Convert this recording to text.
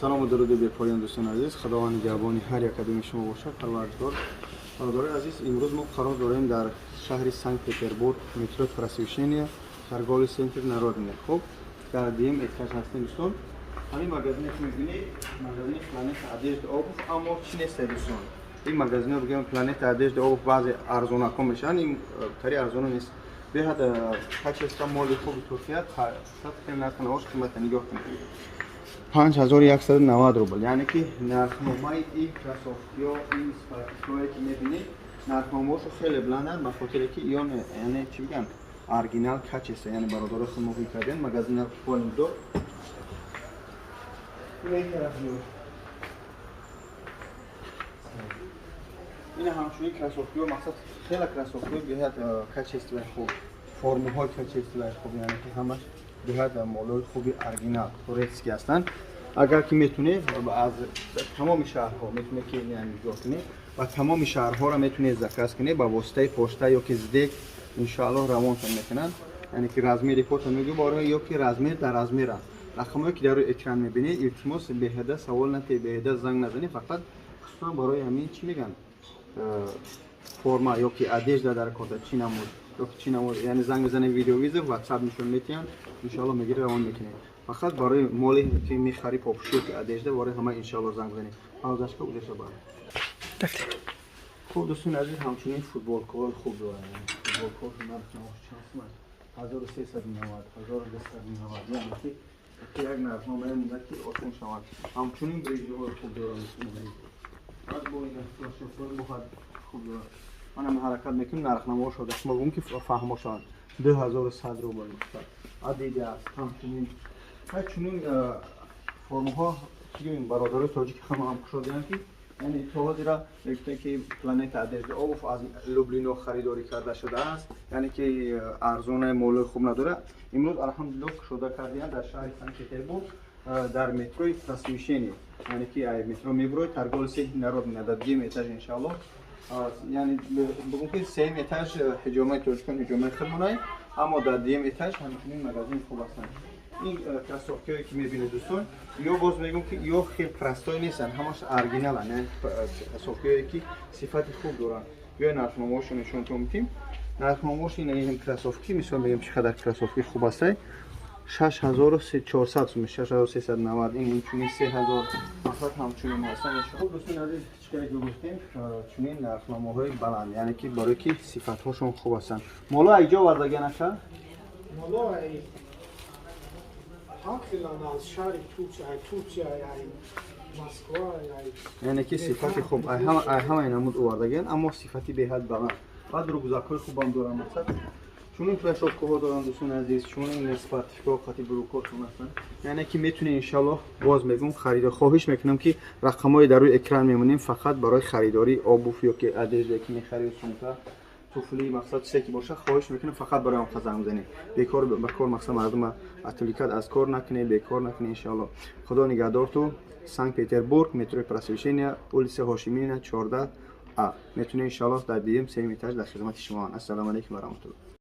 سلام و درود بر پایان دوستان عزیز. خداوند جوانی هر یک کدوم شما باشد. پروردگار برادران عزیز، امروز ما قرار داریم در شهر سنت پتربورگ مترو پراسویشنیا در گال سنتر народне. خب در دیم اتاج هستیم دوستان. همین مغازه که می‌بینید مغازه پلانت ادژد آبوف، اما چی نیست دوستان. این مغازه بگم پلانت ادژد آبوف بعضی ارزان کم میشن، این طری ارزان نیست. به حد کچستا مال خوب ترکیه صد قیمت نواش قیمت نگاه کنید 5190 روبل، یعنی که نرخ‌نامه این کلاسوفیا این سپارتیکایی که می‌بینید نرخ‌نامه‌اش خیلی بلندن، به خاطر که ایون یعنی چی میگن اورجینال کچستا، یعنی برادر خود موقعی کردن مغازه فول دو این همچنین کلاسوفیا مقصد خیلی کلاسوفیا به حد کچستا خوب فرم‌های کچستا خوب، یعنی که همش به حد مالای خوبی اورجینال تورسکی هستند. اگر که میتونه از تمام شهرها میتونه که یعنی جا کنه و تمام شهرها را میتونه زکاس کنه با واسطه پشته یا که زده ان شاء الله روانتون میکنن، یعنی که رزمی ریپورت میگه برای یا که رزمی در رزمی را رقمی که در اکران میبینید التماس به هده سوال نتی به هده زنگ نزنید، فقط خصوصا برای همین چی میگن فرما یا که ادژ در کارت چی نمود یا که چی نمود، یعنی زنگ بزنه ویدیو ویز واتساپ نشون میتین ان شاء الله میگیره روان میکنه. فقط برای مالی که میخری پاپشوک ادژ برای همه ان شاء الله زنگ بزنید. حاضرش که اودش با خوب دوستان عزیز، همچنین فوتبال کال خوب داره، فوتبال کال نرخ چند است 1390 1290، یعنی که یک نرخنامه مونده که آسان شود. همچنین بریجی های خوب داره از با این شوفر بخواد خوب داره. من هم حرکت میکنم نرخنامه شده شما بگم که فهمو شد 2100 روبل است. عدیده است. همچنین فرم‌ها که این برادرای تاجیک هم شدن که یعنی توضیح را میگه که پلانت ادژد آبوف از لوبلینو خریداری کرده شده است، یعنی که ارزان مول خوب نداره. امروز الحمدلله شده کردن در شهر سنت پتربورگ در متروی پراسویشنی، یعنی که مترو میبروی ترگول سه народне در دیم اتاج ان شاء الله، یعنی بگم که سه اتاج حجامه ترکان حجامه خدمونای، اما در دیم اتاج همچنین مغازه خوب هستند. این کلاسوفیایی که می‌بینید دوستان یا باز میگم که یا خیلی پرستای نیستن، همش اورجینال ان، یعنی کلاسوفیایی که صفت خوب دارن. یا نرخ‌نامه‌اشون نشون میدیم. نرخ‌نامه‌اش این کلاسوفی مثلا میگم چقدر کلاسوفی خوب است. 6400 میشه 6390، این چونی 3000 افراد همچنین هستن. خب دوستان عزیز چیکار گفتیم چونین نرخ‌نامه‌های بلند، یعنی که برای که صفات‌هاشون خوب هستن. مالا اینجا وردگی نشه مالا حاکلان از شهر توچه مسکو، یعنی که صفات خوب همه نمود آوردگن، اما صفتی به حد بلند. بعد رو گذاکای خوب هم دارن، مثلا چون این پراشوفکوها دارن دوستان عزیز، چون این اسپاتیکا خاطی بروکاتون هستن، یعنی که میتونه ان شاء الله باز میگم خرید خواهش میکنم که رقمای در روی اکران میمونیم فقط برای خریداری آبوف یا که ادژ که میخرید سونتا توفلی مقصد چه که باشه خواهش میکنم فقط برای اون خزم زنی بیکار بکار مقصد مردم اتلیکات از کار نکنه بیکار نکنه ان شاء الله. خدا نگهدار تو. سنت پتربورگ مترو پراسویشنیا اولسه هاشمینا 14 میتونه ان شاء الله در دیم سه اتاج در خدمت شما. السلام علیکم و رحمت الله.